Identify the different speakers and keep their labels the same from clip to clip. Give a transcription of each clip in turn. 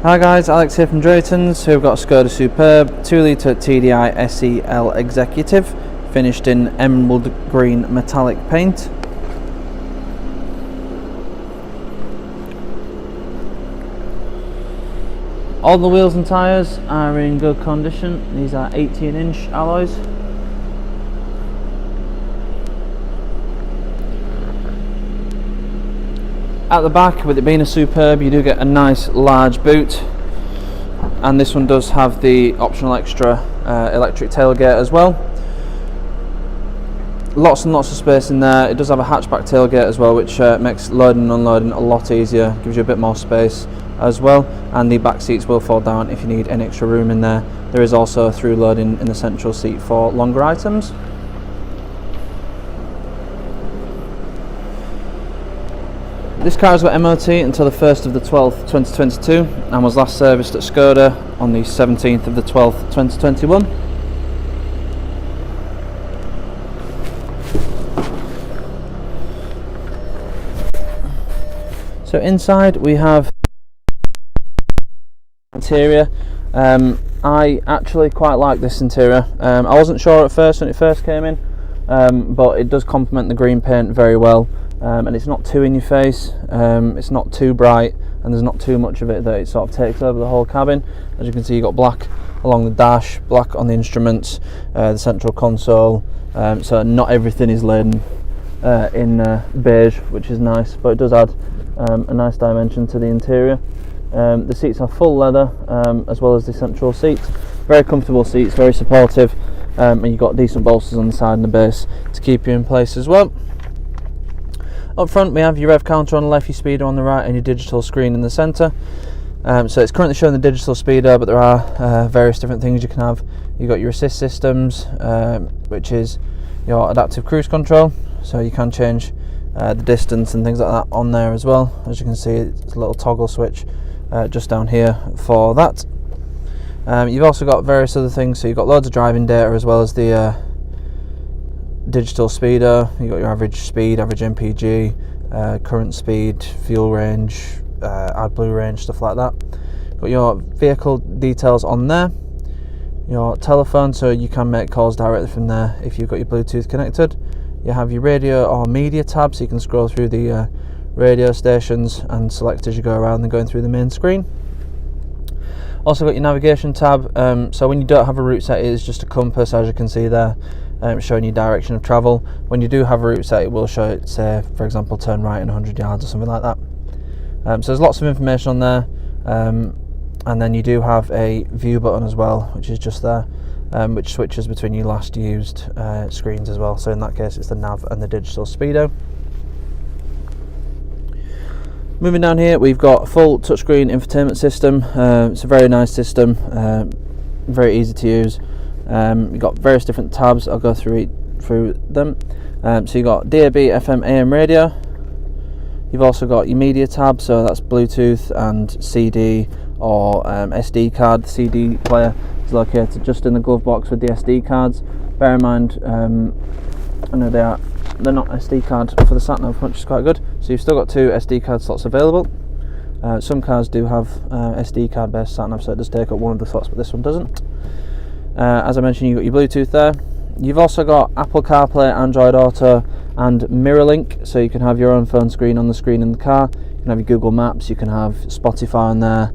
Speaker 1: Hi guys, Alex here from Drayton's. We've got a SKODA Superb 2-litre TDI SEL Executive, finished in emerald green metallic paint. All the wheels and tyres are in good condition. These are 18-inch alloys. At the back, with it being a Superb, you do get a nice large boot, and this one does have the optional extra electric tailgate as well. Lots and lots of space in there. It does have a hatchback tailgate as well, which makes loading and unloading a lot easier, gives you a bit more space as well, and the back seats will fold down if you need any extra room in there. There is also a through loading in the central seat for longer items. This car has got MOT until the 1st of the 12th 2022 and was last serviced at SKODA on the 17th of the 12th 2021. So inside we have interior. I actually quite like this interior. I wasn't sure at first when it first came in, but it does complement the green paint very well. And it's not too in your face, it's not too bright, and there's not too much of it that it sort of takes over the whole cabin. As you can see, you've got black along the dash, black on the instruments, the central console, so not everything is laden in beige, which is nice, but it does add a nice dimension to the interior. The seats are full leather, as well as the central seats. Very comfortable seats, very supportive, and you've got decent bolsters on the side and the base to keep you in place as well. Up front we have your rev counter on the left, your speedo on the right, and your digital screen in the centre. So it's currently showing the digital speedo, but there are various different things you can have. You've got your assist systems, which is your adaptive cruise control, so you can change the distance and things like that on there as well. As you can see, it's a little toggle switch just down here for that. You've also got various other things, so you've got loads of driving data as well as the digital speedo. You've got your average speed, average MPG, current speed, fuel range, AdBlue range, stuff like that. Got your vehicle details on there, your telephone, so you can make calls directly from there if you've got your Bluetooth connected. You have your radio or media tab, so you can scroll through the radio stations and select as you go around and going through the main screen. Also got your navigation tab, so when you don't have a route set, it is just a compass, as you can see there, showing you direction of travel. When you do have a route set, it will show it, say for example turn right in 100 yards or something like that. So there's lots of information on there, and then you do have a view button as well, which is just there, which switches between your last used screens as well. So in that case it's the nav and the digital speedo. Moving down here, we've got a full touchscreen infotainment system. It's a very nice system, very easy to use. You've got various different tabs. I'll go through them. So you've got DAB, FM, AM radio. You've also got your media tab, so that's Bluetooth and CD or SD card. The CD player is located just in the glove box with the SD cards. Bear in mind, I know they're not SD card for the sat-nav, which is quite good. So you've still got 2 SD card slots available. Some cars do have SD card based sat-nav, so it does take up one of the slots, but this one doesn't. As I mentioned, you've got your Bluetooth there. You've also got Apple CarPlay, Android Auto and MirrorLink, so you can have your own phone screen on the screen in the car. You can have your Google Maps, you can have Spotify on there,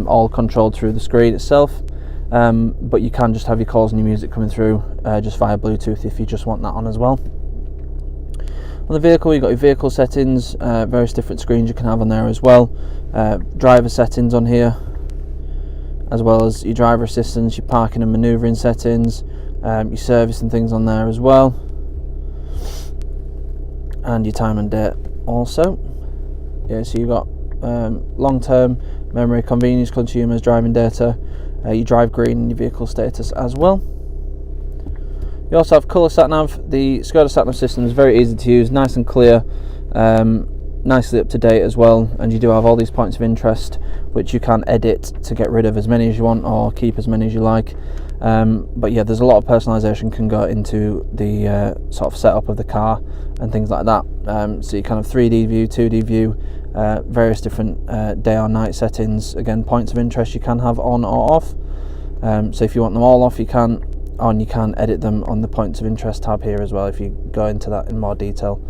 Speaker 1: all controlled through the screen itself. But you can just have your calls and your music coming through just via Bluetooth if you just want that on as well. On the vehicle, you've got your vehicle settings, various different screens you can have on there as well. Driver settings on here, as well as your driver assistance, your parking and manoeuvring settings, your service and things on there as well, and your time and date also. Yeah, so you've got long-term memory, convenience, consumers, driving data, your drive green and your vehicle status as well. You also have colour sat-nav. The SKODA sat-nav system is very easy to use, nice and clear, nicely up to date as well, and you do have all these points of interest which you can edit to get rid of as many as you want or keep as many as you like. But yeah, there's a lot of personalisation can go into the sort of setup of the car and things like that. So you can have 3D view, 2D view, various different day or night settings. Again, points of interest you can have on or off. So if you want them all off, you can, and you can edit them on the points of interest tab here as well. If you go into that in more detail,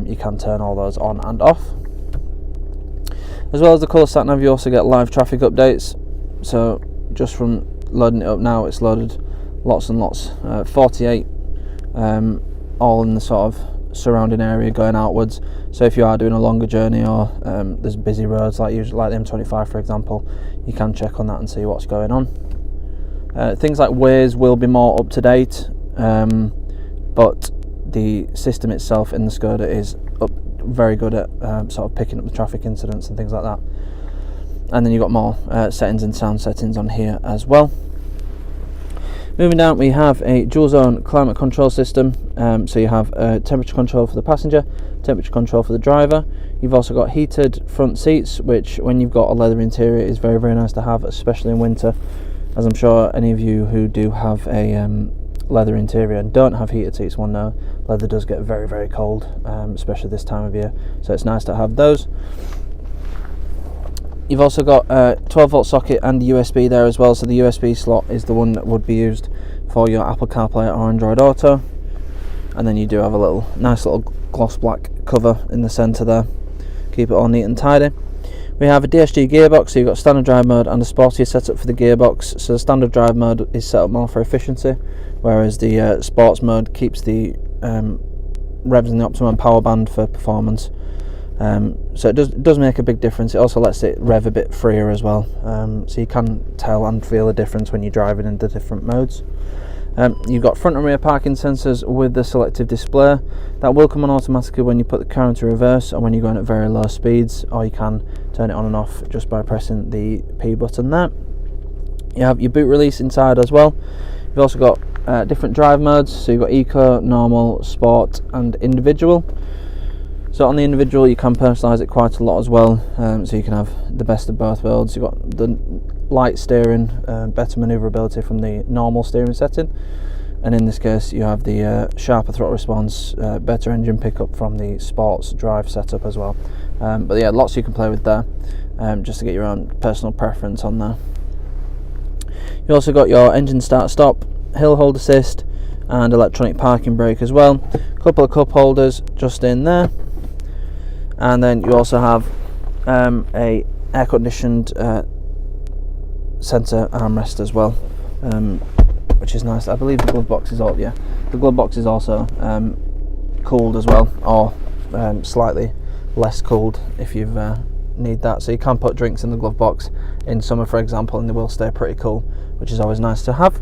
Speaker 1: you can turn all those on and off. As well as the colour sat nav, you also get live traffic updates. So just from loading it up now, it's loaded lots and lots, 48, all in the sort of surrounding area going outwards. So if you are doing a longer journey, or there's busy roads like the M25 for example, you can check on that and see what's going on. Things like Waze will be more up to date, but the system itself in the SKODA is very good at sort of picking up the traffic incidents and things like that. And then you've got more settings and sound settings on here as well. Moving down, we have a dual zone climate control system. So you have temperature control for the passenger, temperature control for the driver. You've also got heated front seats, which when you've got a leather interior is very, very nice to have, especially in winter. As I'm sure any of you who do have a leather interior and don't have heated seats will know, leather does get very, very cold, especially this time of year. So it's nice to have those. You've also got a 12 volt socket and USB there as well, so the USB slot is the one that would be used for your Apple CarPlay or Android Auto. And then you do have a nice little gloss black cover in the centre there, keep it all neat and tidy. We have a DSG gearbox, so you've got standard drive mode and a sportier setup for the gearbox. So the standard drive mode is set up more for efficiency, whereas the sports mode keeps the revs in the optimum power band for performance. So it does make a big difference. It also lets it rev a bit freer as well, so you can tell and feel a difference when you're driving in the different modes. You've got front and rear parking sensors with the selective display. That will come on automatically when you put the car into reverse or when you're going at very low speeds, or you can turn it on and off just by pressing the P button there. You have your boot release inside as well. You've also got different drive modes, so you've got Eco, Normal, Sport and Individual. So on the individual you can personalise it quite a lot as well, so you can have the best of both worlds. You've got the light steering, better manoeuvrability from the normal steering setting, and in this case you have the sharper throttle response, better engine pickup from the sports drive setup as well. But yeah, lots you can play with there, just to get your own personal preference on there. You also got your engine start stop, hill hold assist and electronic parking brake as well. A couple of cup holders just in there. And then you also have a air conditioned centre armrest as well, which is nice. I believe the glove box is the glove box is also cooled as well, or slightly less cooled if you need that. So you can put drinks in the glove box in summer, for example, and they will stay pretty cool, which is always nice to have.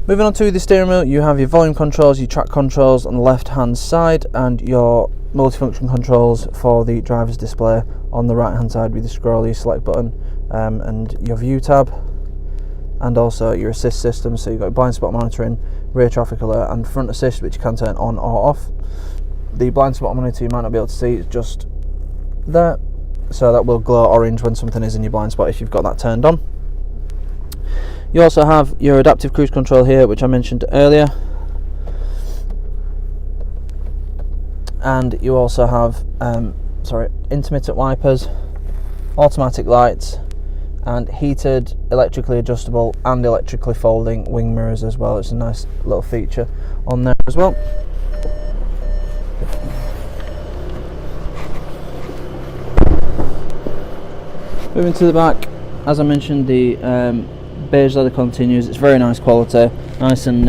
Speaker 1: Moving on to the steering wheel, you have your volume controls, your track controls on the left hand side, and your multifunction controls for the driver's display on the right hand side with the scrolly select button, and your view tab, and also your assist system. So you've got blind spot monitoring, rear traffic alert and front assist, which you can turn on or off. The blind spot monitor you might not be able to see, it's just there, so that will glow orange when something is in your blind spot if you've got that turned on. You also have your adaptive cruise control here, which I mentioned earlier, and you also have intermittent wipers, automatic lights and heated, electrically adjustable and electrically folding wing mirrors as well. It's a nice little feature on there as well. Moving to the back, as I mentioned, the beige leather continues. It's very nice quality, nice and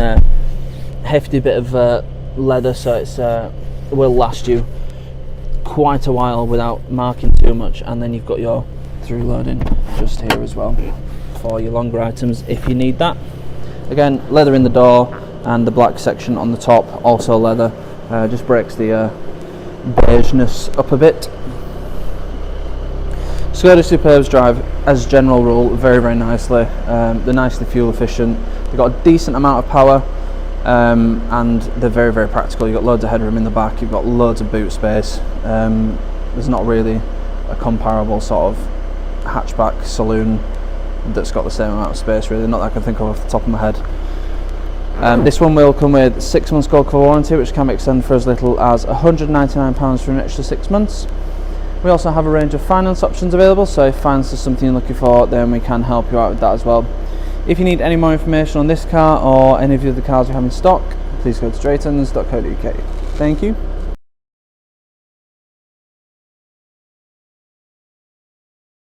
Speaker 1: hefty bit of leather, so it will last you quite a while without marking too much. And then you've got your through loading just here as well for your longer items if you need that. Again, leather in the door, and the black section on the top also leather, just breaks the beigeness up a bit. SKODA Superbs drive, as a general rule, very, very nicely. They're nicely fuel efficient, they've got a decent amount of power, and they're very, very practical. You've got loads of headroom in the back, you've got loads of boot space. There's not really a comparable sort of hatchback saloon that's got the same amount of space really, not that I can think of off the top of my head. This one will come with 6 months gold cover warranty, which can be extended for as little as £199 for an extra 6 months. We also have a range of finance options available, so if finance is something you're looking for, then we can help you out with that as well. If you need any more information on this car or any of the other cars we have in stock, please go to draytons.co.uk. Thank you.